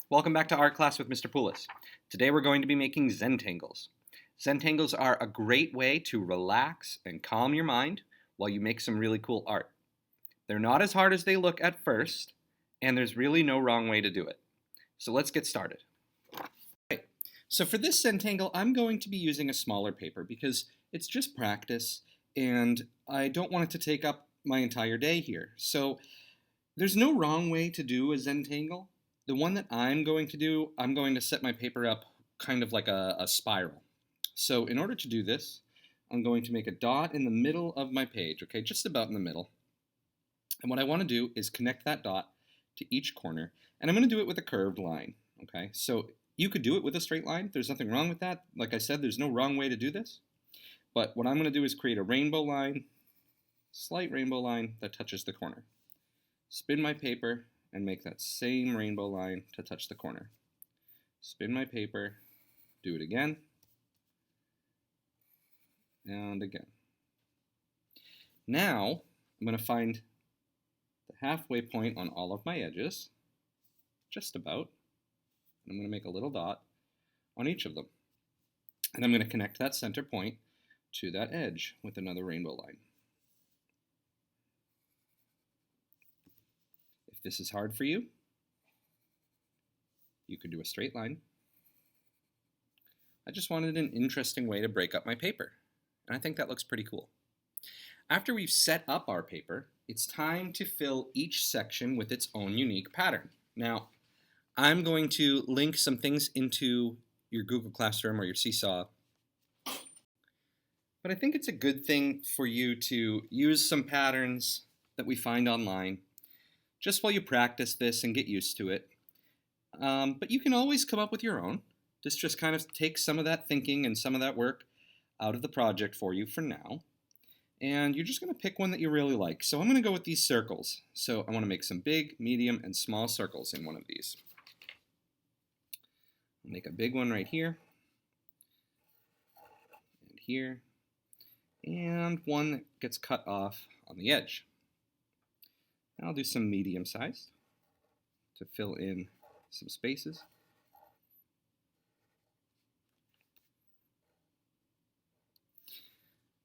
Welcome back to Art Class with Mr. Poulos. Today we're going to be making Zentangles. Zentangles are a great way to relax and calm your mind while you make some really cool art. They're not as hard as they look at first, and there's really no wrong way to do it. So let's get started. Okay. So for this Zentangle, I'm going to be using a smaller paper because it's just practice, and I don't want it to take up my entire day here. So there's no wrong way to do a Zentangle. The one that I'm going to do, I'm going to set my paper up kind of like a spiral. So in order to do this, I'm going to make a dot in the middle of my page, okay, just about in the middle. And what I want to do is connect that dot to each corner, and I'm going to do it with a curved line, okay? So you could do it with a straight line. There's nothing wrong with that. Like I said, there's no wrong way to do this. But what I'm going to do is create a rainbow line, slight rainbow line that touches the corner. Spin my paper and make that same rainbow line to touch the corner. Spin my paper, do it again, and again. Now, I'm going to find the halfway point on all of my edges, just about, and I'm going to make a little dot on each of them. And I'm going to connect that center point to that edge with another rainbow line. If this is hard for you, you could do a straight line. I just wanted an interesting way to break up my paper, and I think that looks pretty cool. After we've set up our paper, it's time to fill each section with its own unique pattern. Now, I'm going to link some things into your Google Classroom or your Seesaw, but I think it's a good thing for you to use some patterns that we find online just while you practice this and get used to it. But you can always come up with your own. This just kind of takes some of that thinking and some of that work out of the project for you for now. And you're just going to pick one that you really like. So I'm going to go with these circles. So I want to make some big, medium, and small circles in one of these. I'll make a big one right here, and here, and one that gets cut off on the edge. I'll do some medium sized to fill in some spaces.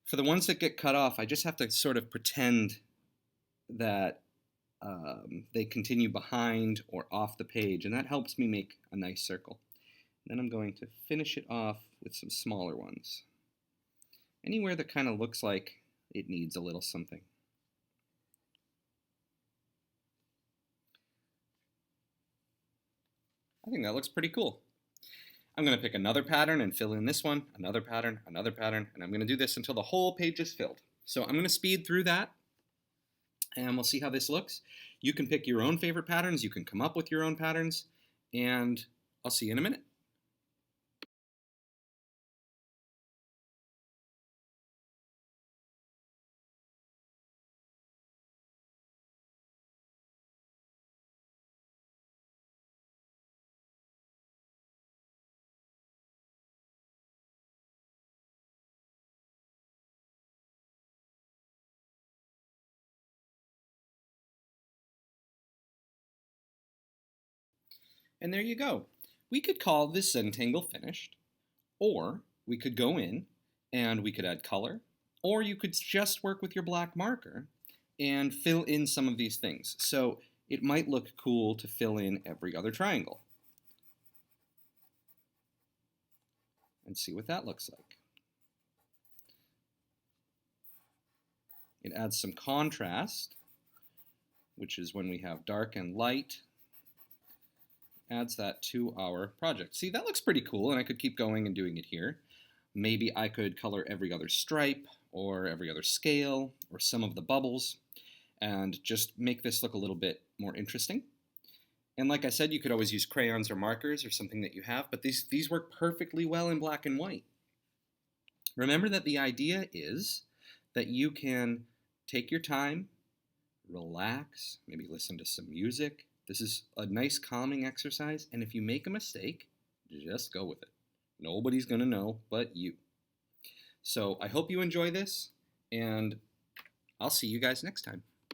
For the ones that get cut off, I just have to sort of pretend that they continue behind or off the page, and that helps me make a nice circle. Then I'm going to finish it off with some smaller ones. Anywhere that kind of looks like it needs a little something. I think that looks pretty cool. I'm going to pick another pattern and fill in this one, another pattern, and I'm going to do this until the whole page is filled. So I'm going to speed through that, and we'll see how this looks. You can pick your own favorite patterns, you can come up with your own patterns, and I'll see you in a minute. And there you go. We could call this Zentangle finished, or we could go in and we could add color, or you could just work with your black marker and fill in some of these things. So it might look cool to fill in every other triangle. And see what that looks like. It adds some contrast, which is when we have dark and light. Adds that to our project. See, that looks pretty cool, and I could keep going and doing it here. Maybe I could color every other stripe or every other scale or some of the bubbles and just make this look a little bit more interesting. And like I said, you could always use crayons or markers or something that you have, but these work perfectly well in black and white. Remember that the idea is that you can take your time, relax, maybe listen to some music. This is a nice calming exercise, and if you make a mistake, just go with it. Nobody's going to know but you. So I hope you enjoy this, and I'll see you guys next time.